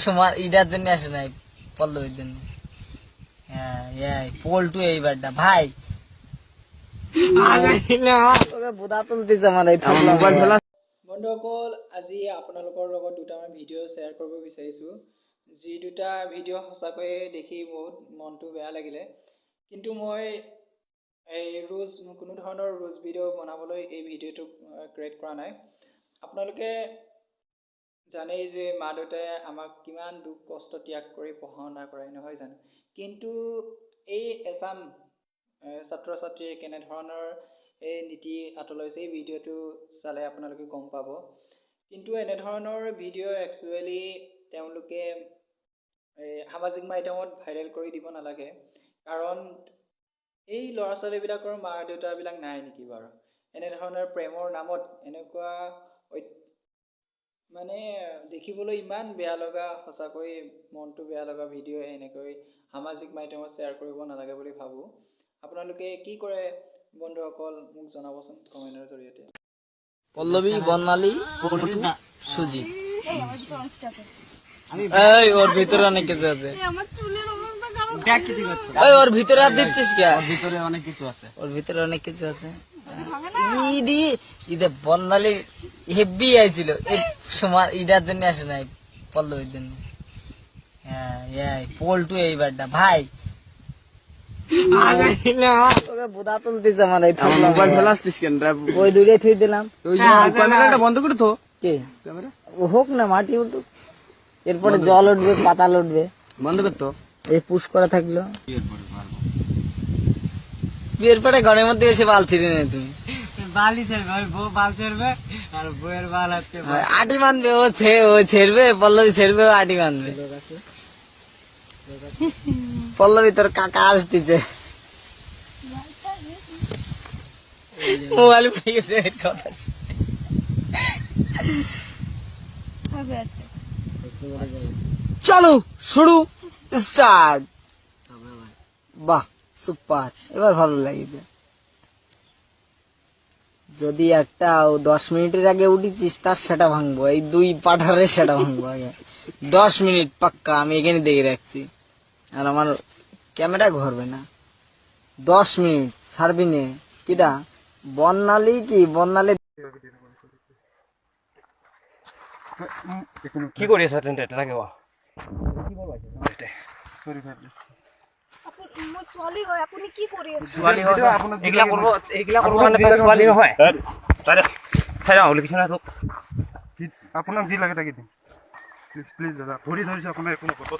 সময় ইটার জন্য আসে নাই পল্লবীর জন্য পল্টু এইবারটা ভাই বোধা তুলতেছে আমার এই বন্ধুসকল আজি আপোনালোকৰ লগত দুটামান ভিডিঅ' শ্বেয়াৰ কৰিব বিচাৰিছোঁ যি দুটা ভিডিঅ' সঁচাকৈয়ে দেখি বহুত মনটো বেয়া লাগিলে কিন্তু মই এই কোনো ধৰণৰ ৰোজ ভিডিঅ' বনাবলৈ এই ভিডিঅ'টো ক্ৰিয়েট কৰা নাই আপোনালোকে জানেই যে মা দেউতাই আমাক কিমান দুখ কষ্ট ত্যাগ কৰি পঢ়া শুনা কৰাই নহয় জানো কিন্তু এই এচাম ছাত্ৰ ছাত্ৰীয়ে কেনেধৰণৰ এই নীতি আঁতৰাইছে এই ভিডিঅ'টো চালে আপোনালোকে গম পাব কিন্তু এনেধৰণৰ ভিডিঅ' একচুৱেলি তেওঁলোকে সামাজিক মাধ্যমত ভাইৰেল কৰি দিব নালাগে কাৰণ এই ল'ৰা ছোৱালীবিলাকৰ মা দেউতাবিলাক নাই নেকি বাৰু এনেধৰণৰ প্ৰেমৰ নামত এনেকুৱা মানে দেখিবলৈ ইমান বেয়া লগা সঁচাকৈ মনটো বেয়া লগা ভিডিঅ' এনেকৈ সামাজিক মাধ্যমত শ্বেয়াৰ কৰিব নালাগে বুলি ভাবোঁ আপোনালোকে কি কৰে বন্ধুসকল মোক জনাবচোন কমেণ্টৰ জৰিয়তে পল্লবী বর্ণালী সুজিত এই ওর ভিতরে অনেক কিছু আছে ওর ভিতরে আর দিচ্ছিস কে ভিতরে অনেক কিছু আছে ওর ভিতরে অনেক কিছু আছে বর্ণালী হেভি আইছিল এই সময় ইটার জন্য আসে নাই পল্লবীর জন্য পল্টু এইবারটা ভাই বোধা তুলতেছে আমার মোবাইল ফেলাচ্ছিস কেন ওই দূরে থুই দিলাম ক্যামেরাটা বন্ধ করে তো কে হোক না মাটি উঠুক এরপরে জল উঠবে পাতাল উঠবে বন্ধ করতো এই পুশ করা থাকলো বিয়ের পরে ঘরের মধ্যে এসে বাল ছিঁড়ে নেই তুমি বালি ছেড়বে বউ বাল ছেড়বে আর বউয়ের বাল হচ্ছে আটি মানবে ও ছেড়বে পল্লবী ছেড়বে ও আটি মানবে পল্লবী তোর কাকা আসতেছে মোবাইল পড়ে গেছে চলো শুরু স্টার্ট বাহ সুপার এবার ভালো লাগিছে যদি একটা 10 মিনিটের আগে উঠেছিস তার সেটা ভাঙবো এই দুই পাঠারে সেটা ভাঙবো আগে 10 মিনিট পাক্কা আমি এখানে দেখে রাখছি আর আমার ক্যামেরা ঘুরবে না 10 মিনিট ছাড়বি নে কিটা বর্ণালী কি বর্ণালী কি কৰি আছা তেন্তে তেনেকে কোৱা আপোনাক যি লাগে তাকে দিম প্লিজ দাদা ধৰি ধৰিছে আপোনাৰ একো নকব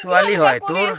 ছোৱালী হয় তোৰ